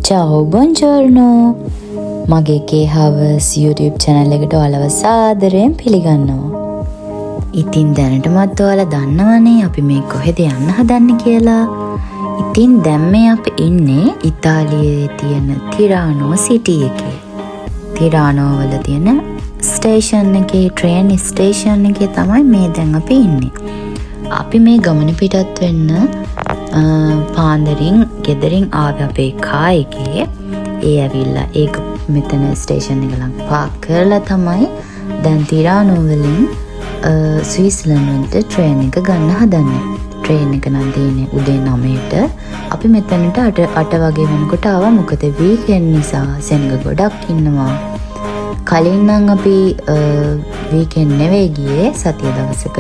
Ciao, buongiorno. මගේ කේහවස් YouTube channel එකට ඔයාලව සාදරයෙන් පිළිගන්නවා. ඉතින් දැනටමත් ඔයාලා දන්නවනේ අපි මේ කොහෙද යන්න හදන්නේ කියලා. ඉතින් දැන් මේ අපි ඉන්නේ ඉතාලියේ තියෙන තිරානෝ සිටි එකේ. තිරානෝ වල තියෙන ස්ටේෂන් එකේ train station එකේ තමයි මේ දැන් අපි ඉන්නේ. අපි මේ ගමන පිටත් වෙන්න පාන්දරින් ගෙදරින් ආවේ අපේ කා එකේ. ඒ ඇවිල්ලා ඒක මෙතන ස්ටේෂන් එක ළඟ පාක් කරලා තමයි දැන් තිරානෝ වලින් ස්විස්ලන්ඩ් වලට ට්‍රේන් එක ගන්න හදන්නේ. ට්‍රේන් එක නම් තියෙන්නේ උදේ 9ට. අපි මෙතනට 8 වගේ වෙනකොට ආවා. මොකද වීකෙන්ඩ් නිසා සෙනඟ ගොඩක් ඉන්නවා. කලින් නම් අපි වීකෙන්ඩ් නෙවෙයි ගියේ සතිය දවසක.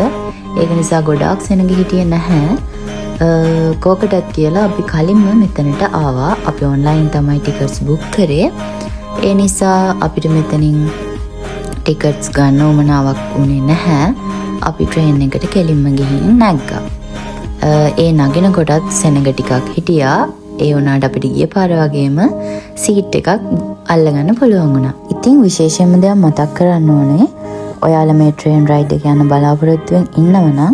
ඒක නිසා ගොඩාක් සෙනඟ හිටියේ නැහැ. කෝකටත් කියලා අපි කලින්ම මෙතනට ආවා. අපි ඔන්ලයින් තමයි ටිකට්ස් බුක් කරේ. ඒ නිසා අපිට මෙතනින් ටිකට්ස් ගන්න උවමනාවක් වුණේ නැහැ. අපි ට්‍රේන් එකට කෙලින්ම ගිහින් නැග්ගා. ඒ නගින කොටත් සෙනඟ ටිකක් හිටියා. ඒ වුණාට අපිට ගිය පාර වගේම සීට් එකක් අල්ලගන්න පුළුවන් වුණා. ඉතින් විශේෂයෙන්ම දෙයක් මතක් කරන්න ඕනේ. ඔයාලා මේ ට්‍රේන් රයිඩ් එක යන බලාපොරොත්තුවෙන් ඉන්නවනම්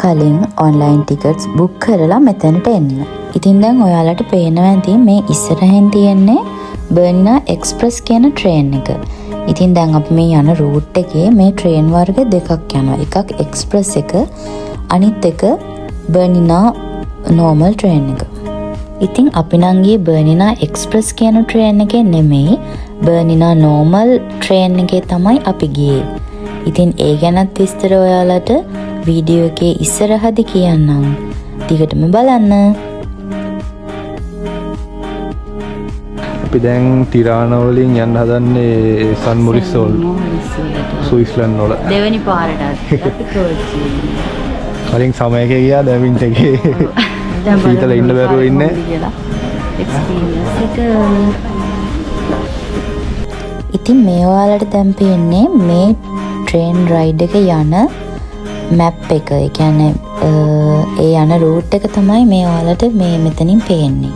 කලින් ඔන්ලයින් ටිකට්ස් බුක් කරලා මෙතනට එන්න. ඉතින් දැන් ඔයාලට පේනවා ඇති මේ ඉස්සරහින් තියෙන්නේ බර්නිනා එක්ස්ප්‍රස් කියන ට්‍රේන් එක. ඉතින් දැන් අපි මේ යන රූට් එකේ මේ ට්‍රේන් වර්ග දෙකක් යනවා. එකක් එක්ස්ප්‍රස් එක, අනිත් එක බර්නිනා නෝමල් ට්‍රේන් එක. ඉතින් අපි නම් ගියේ බර්නිනා එක්ස්ප්‍රස් කියන ට්‍රේන් එකේ නෙමෙයි, බර්නිනා නෝමල් ට්‍රේන් එකේ තමයි අපි ගියේ. ඉතින් ඒ ගැනත් විස්තර ඔයාලට වීඩියෝ එකේ ඉස්සරහදී කියන්නම්. ටිකටම බලන්න. අපි දැන් තිරානෝ වලින් යන්න හදන්නේ සන් මොරිසෝල් ස්විස්ලන්ඩ් වල. දෙවෙනි පාරටත් අපි කෝච්චි. කලින් සමයක ගියා දැන් වින්ටර් එකේ. සීතල ඉන්න බැරුව ඉන්නේ. එක්ස්පීරියන්ස් එක. ඉතින් මේ ඔයාලට දැන් පේන්නේ මේ ට්‍රේන් රයිඩ් එක යන මැප් එක. ඒ කියන්නේ ඒ යන රූට් එක තමයි මේ ඔයාලට මේ මෙතනින් පේන්නේ.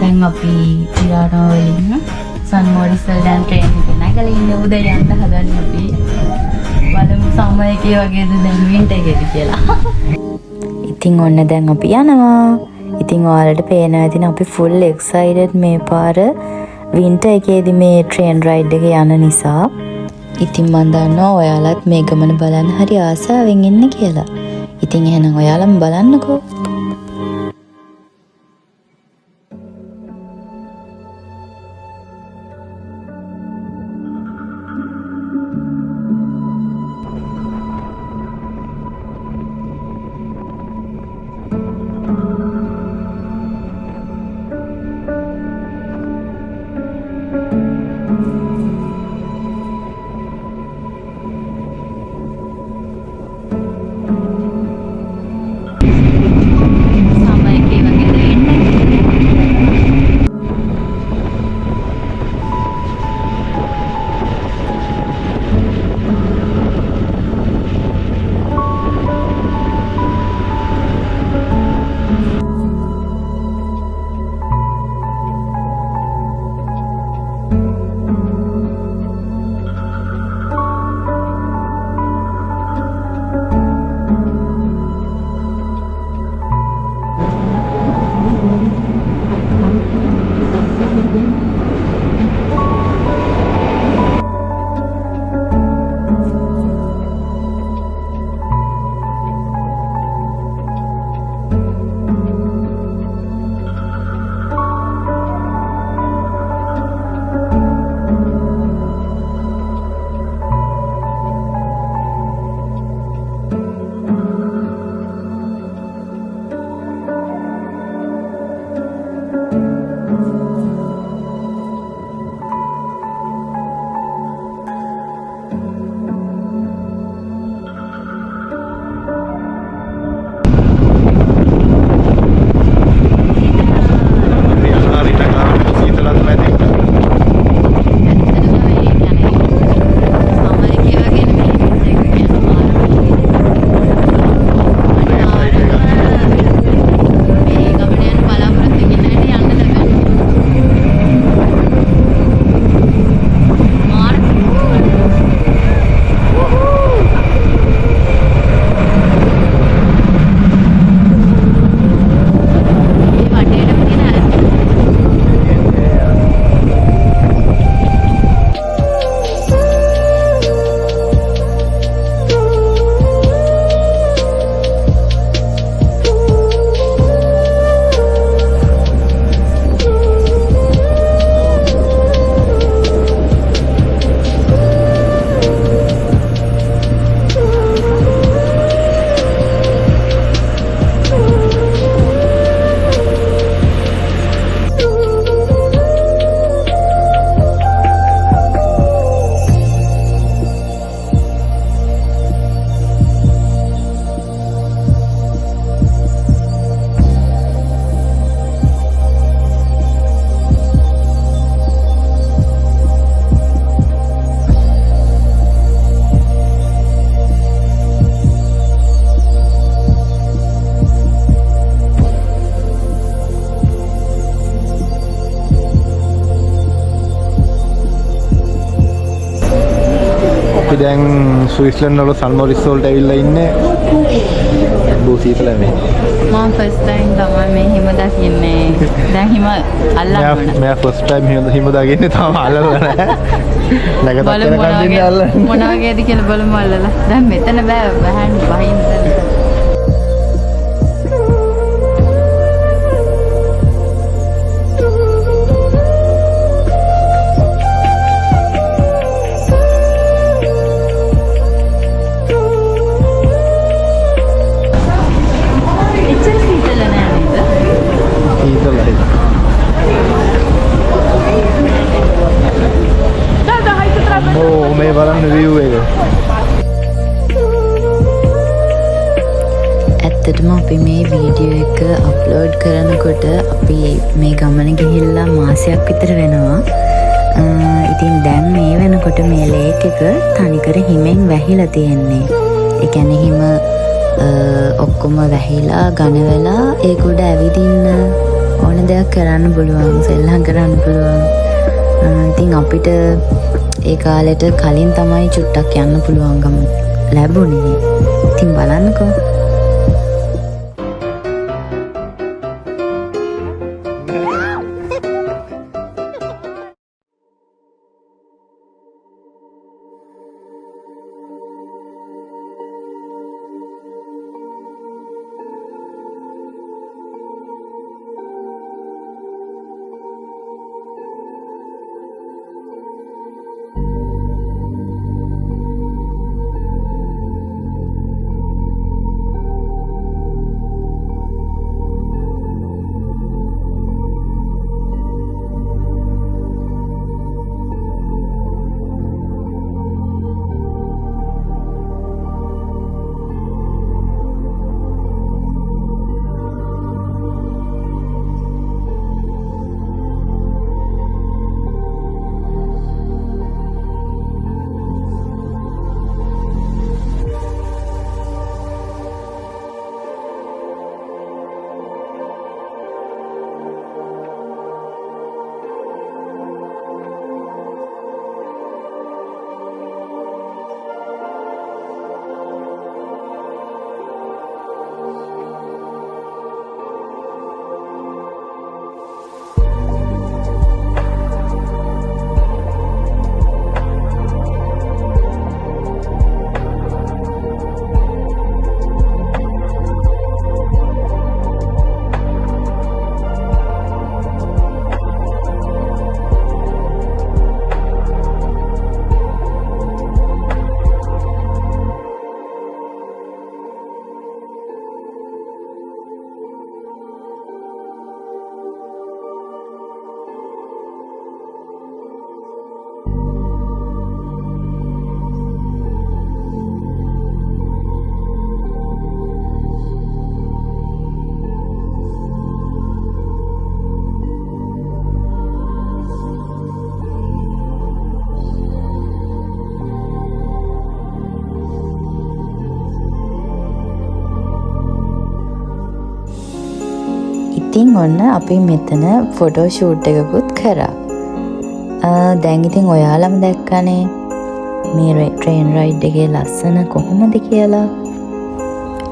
දැන් අපි තිරානෝ වලින් සන් මොරිසල් දැන් ට්‍රේන් එකේ නැගලා ඉන්නේ. උදේ යන්න හදන්නේ අපි. බලමු සමයකේ වගේද දැන් වින්ටර් එකේද කියලා. ඉතින් ඔන්න දැන් අපි යනවා. ඉතින් ඔයාලට පේනවා ඇතින අපි ෆුල් එක්සයිටඩ් මේ පාර වින්ටර් එකේදී මේ ට්‍රේන් රයිඩ් එක යන නිසා. ඉතින් මම දන්නවා ඔයාලත් මේ ගමන බලන්න හරි ආසාවෙන් ඉන්න කියලා. ඉතින් එහෙනම් ඔයාලම බලන්නකෝ. අපි දැන් ස්විස්ලන්ඩ් වල සල්මොරිස් වලට ඇවිල්ලා ඉන්නේ. බෝ සීතලයි මේ. මම ෆස්ට් ටයිම් තමයි මේ හිම දකින්නේ. දැන් හිම අල්ලන්න මම ෆස්ට් ටයිම් හිම දකින්නේ තාම අල්ලලා නැහැ. නැගතත් කරගන්න ඉන්නේ අල්ලන්න. මොන වගේද කියලා බලමු අල්ලලා. දැන් මෙතන බෑ වහන්න වහින්න. මේ බලන්න view එක. ඇත්තටම අපි මේ වීඩියෝ එක අප්ලෝඩ් කරනකොට අපි මේ ගමන ගිහිල්ලා මාසයක් විතර වෙනවා. ඉතින් දැන් මේ වෙනකොට මේ ලේක් එක තනිකර හිමෙන් වැහිලා තියෙන්නේ. ඒ කියන්නේ හිම ඔක්කොම වැහිලා ඝන වෙලා ඒක උඩ ඇවිදින්න ඕන දෙයක් කරන්න පුළුවන්, සෙල්ලම් කරන්න පුළුවන්. ඉතින් අපිට ඒ කාලෙට කලින් තමයි චුට්ටක් යන්න පුළුවන්කම ලැබුණේ. ඉතින් බලන්නකෝ. ඉතින් ඔන්න අපි මෙතන ෆොටෝ ෂූට් එකකුත් කරා. දැන් ඉතින් ඔයාලම දැක්කනේ මේ ට්‍රේන් රයිඩ් එකේ ලස්සන කොහොමද කියලා.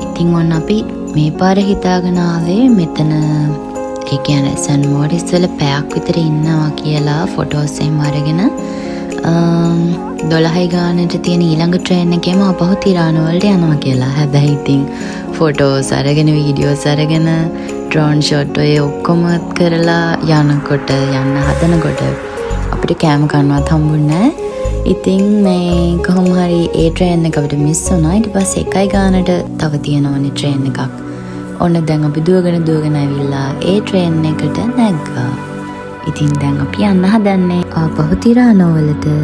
ඉතින් ඔන්න අපි මේ පාර හිතාගෙන ආවේ මෙතන ඒ කියන්නේ සන් මොරිස් වල පැයක් විතර ඉන්නවා කියලා ෆොටෝස් එහෙම අරගෙන 12යි ගානට තියෙන ඊළඟ ට්‍රේන් එකේම අපහු තිරාන වලට යනවා කියලා. හැබැයි ඉතින් ෆොටෝස් අරගෙන වීඩියෝස් අරගෙන ඩ්‍රෝන් ෂොට් ඔය ඔක්කොම කරලා යනකොට යන්න හදනකොට අපිට කෑම කන්නවත් හම්බුන්නේ නැහැ. ඉතින් මේ කොහොම හරි ඒ ට්‍රේන් එක අපිට මිස් වුණා. ඊට පස්සේ 1යි ගානට තව තියෙනවනේ ට්‍රේන් එකක්. ඔන්න දැන් අපි දුවගෙන ඇවිල්ලා ඒ ට්‍රේන් එකට නැග්ගා. ඉතින් දැන් අපි යන්න හදන්නේ ආපහු තිරානෝ වලට.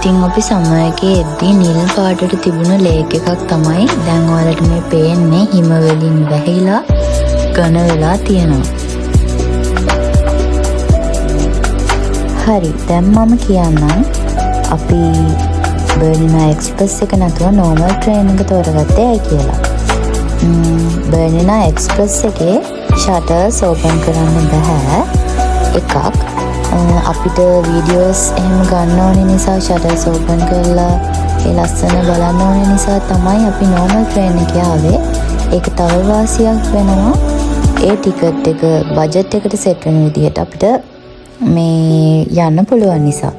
ඉතින් අපි සමර් එකේ එද්දී නිල් පාටට තිබුණු ලේක් එකක් තමයි දැන් ඔයාලට මේ පේන්නේ හිම වලින් වැහිලා ඝන වෙලා තියෙනවා. හරි, දැන් මම කියන්නම් අපි බර්නිනා එක්ස්ප්‍රස් එක නැතුව නෝමල් ට්‍රේන් එක තෝරගත්තේ ඇයි කියලා. බර්නිනා එක්ස්ප්‍රස් එකේ ෂටර්ස් ඕපන් කරන්න බෑ. එකක් අපිට වීඩියෝස් එහෙම ගන්න ඕනේ නිසා ෂටර්ස් ඕපන් කරලා ඒ ලස්සන බලන්න ඕනේ නිසා තමයි අපි නෝමල් ට්‍රේන් එකේ ආවේ. ඒක තව වාසියක් වෙනවා. ඒ ටිකට් එක බජට් එකට සෙට් වෙන විදිහට අපිට මේ යන්න පුළුවන් නිසා.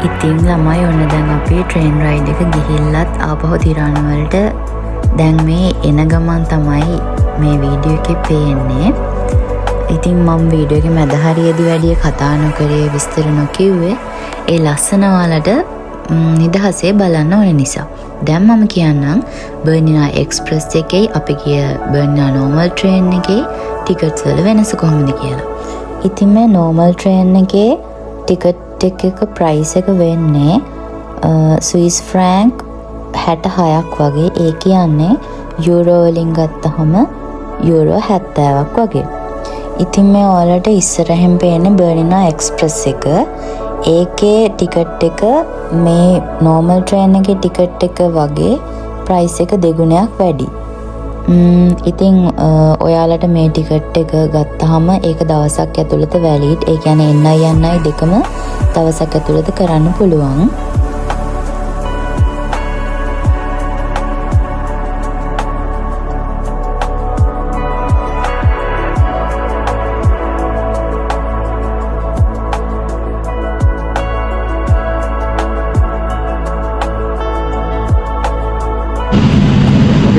ඉතින් ළමයි ඔන්න දැන් අපි ට්‍රේන් රයිඩ් එක ගිහිල්ලත් ආපහු තිරාන වලට දැන් මේ එන ගමන් තමයි මේ වීඩියෝ එකේ පේන්නේ. ඉතින් මම වීඩියෝ එකේ මැද හරියේදී වැඩි කතා නොකරේ විස්තර නොකියුවේ ඒ ලස්සන වලට නිදහසේ බලන්න ඕන නිසා. දැන් මම කියන්නම් බර්නිනා එක්ස්ප්‍රස් එකේ අපි ගිය බර්නිනා නෝමල් ට්‍රේන් එකේ ටිකට්ස් වල වෙනස කොහොමද කියලා. ඉතින් මේ නෝමල් ට්‍රේන් එකේ ටිකට් එක ප්‍රයිස් එක වෙන්නේ ස්විස් ෆ්‍රැන්ක් 66ක් වගේ. ඒ කියන්නේ යුරෝ වලින් ගත්තහම යුරෝ 70ක් වගේ. ඉතින් මේ ඔයාලට ඉස්සරහින් පේන්නේ බර්නිනා එක්ස්ප්‍රස් එක. ඒකේ ටිකට් එක මේ නෝමල් ට්‍රේන් එකේ ටිකට් එක වගේ ප්‍රයිස් එක දෙගුණයක් වැඩි. ඉතින් ඔයාලට මේ ටිකට් එක ගත්තාම ඒක දවසක් ඇතුළත වැලිඩ්. ඒ කියන්නේ එන්නයි යන්නයි දෙකම දවසක් ඇතුළත කරන්න පුළුවන්.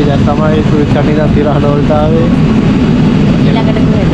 දැන් තමයි සුවිස් කටින් තිරහන වලට ආවේ. ඊළඟට කොහෙද?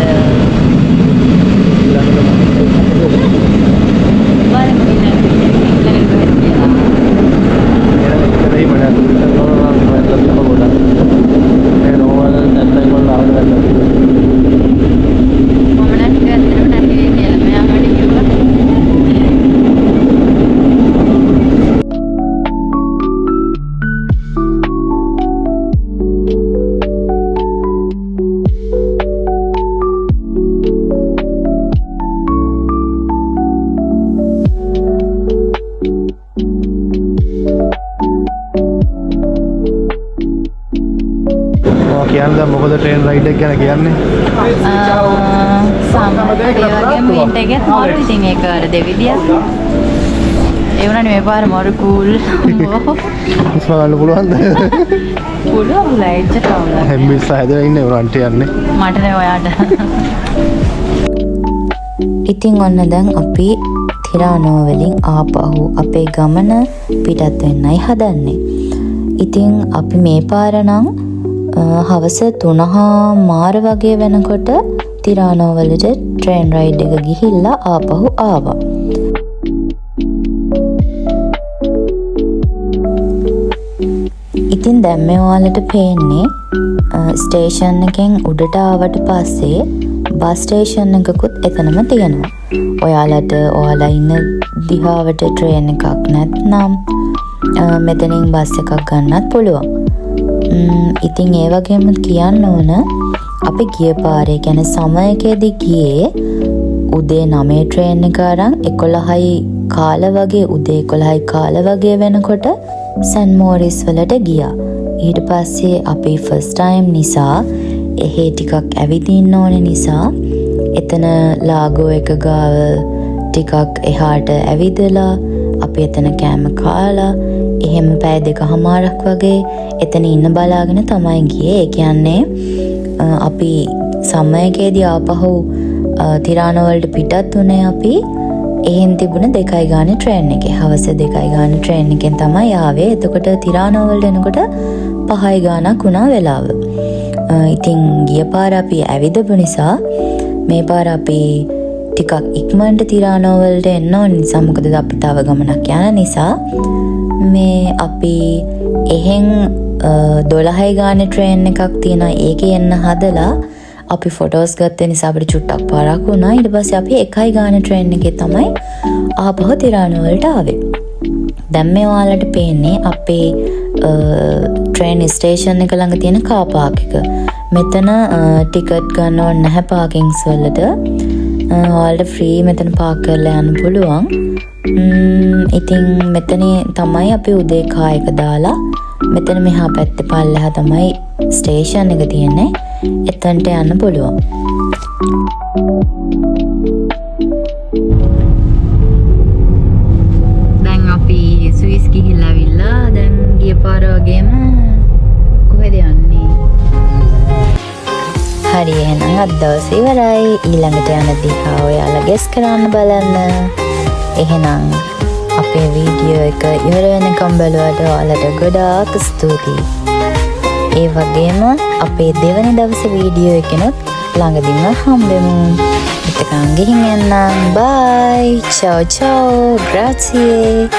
කියන්නේ මොකද ට්‍රේන් රයිඩ් එක ගැන කියන්නේ? සාමාන්‍යයෙන් ඒ වගේම වින්ටර් එකත් මාරු. ඉතින් ඒක අර දෙවිදියක්. ඒ වුණානේ මේ පාර මාරු කූල්. ඉස්ම ගන්න පුළුවන්ද? පුළුවන් ලයිට් එක අවුල. හැම්බිස් හැදලා ඉන්නේ උරන්ට යන්නේ. මට නේ ඔයාට. ඉතින් ඔන්න දැන් අපි තිරානෝ වලින් ආපහු අපේ ගමන පිටත් වෙන්නයි හදන්නේ. ඉතින් අපි මේ පාර නම් හවස 3:00 වගේ වෙනකොට තිරානෝ වලට ට්‍රේන් රයිඩ් එක ගිහිල්ලා ආපහු ආවා. ඉතින් දැන් මේ ඔයාලට පේන්නේ ස්ටේෂන් එකෙන් උඩට ආවට පස්සේ බස් ස්ටේෂන් එකකුත් එතනම තියෙනවා. ඔයාලා ඉන්න දිහාවට ට්‍රේන් එකක් නැත්නම් මෙතනින් බස් එකක් ගන්නත් පුළුවන්. ඉතින් ඒ වගේම කියන්න ඕන අපි ගිය පාරේ කියන්නේ සමයකදී ගියේ උදේ 9 ට්‍රේන් එක අරන් 11:00 වගේ උදේ 11:00 වගේ වෙනකොට සන් මෝරිස් වලට ගියා. ඊට පස්සේ අපි ෆස්ට් ටයිම් නිසා එහෙ ටිකක් ඇවිදින්න ඕනේ නිසා එතන ලාගෝ එක ගාව ටිකක් එහාට ඇවිදලා අපි එතන කෑම කාලා එහෙම පැය 2:00ක් වගේ එතන ඉන්න බලාගෙන තමයි ගියේ. ඒ කියන්නේ අපි සමයකදී ආපහු තිරානෝ වලට පිටත් වුණේ අපි එහෙන් තිබුණ 2 ගානේ ට්‍රේන් එකේ. හවස 2 ගානේ ට්‍රේන් එකෙන් තමයි ආවේ. එතකොට තිරානෝ වලට එනකොට 5 ගානක් වුණා වෙලාව. ඉතින් ගිය පාර අපි ඇවිදපු නිසා මේ පාර අපි ටිකක් ඉක්මනට තිරානෝ වලට එන්න ඕන නිසා මොකද අපි තව ගමනක් යන නිසා මේ අපි එහෙන් 12 ගානේ ට්‍රේන් එකක් තියෙනවා. ඒකේ එන්න හදලා අපි ෆොටෝස් ගත්ත නිසා අපිට චුට්ටක් පාරක් වුණා. ඊට පස්සේ අපි 1 ගානේ ට්‍රේන් එකේ තමයි ආපහු තිරානෝ වලට ආවේ. දැන් මේ ඔයාලට පේන්නේ අපේ ට්‍රේන් ස්ටේෂන් එක ළඟ තියෙන කාර් පාක් එක. මෙතන ටිකට් ගන්න ඕනේ නැහැ පාකින්ග්ස් වලට. ඔයාලට ෆ්‍රී මෙතන පාක් කරලා යන්න පුළුවන්. ඉතින් මෙතන තමයි අපි උදේ කා එක දාලා මෙතන මෙහා පැත්තේ පල්ලෙහා තමයි ස්ටේෂන් එක තියෙන්නේ. එතනට යන්න පුළුවන්. දැන් අපි ස්විස් ගිහිල්ලා ආවිල්ලා දැන් ගිය පාර වගේම කොහෙද යන්නේ? හරි එහෙනම් අද දවසේ ඉවරයි. ඊළඟට යන දිහා ඔයාලා ගෙස් කරන්න බලන්න. එහෙනම් අපේ වීඩියෝ එක ඉවර වෙනකම් බලුවට ඔයාලට ගොඩාක් ස්තුතියි. ඒ වගේම අපේ දෙවනි දවසේ වීඩියෝ එකනොත් ළඟදීම හම්බෙමු. එතකන් ගිහින් යන්න. බයි. චාෝ චාෝ. ග්‍රාසියේ.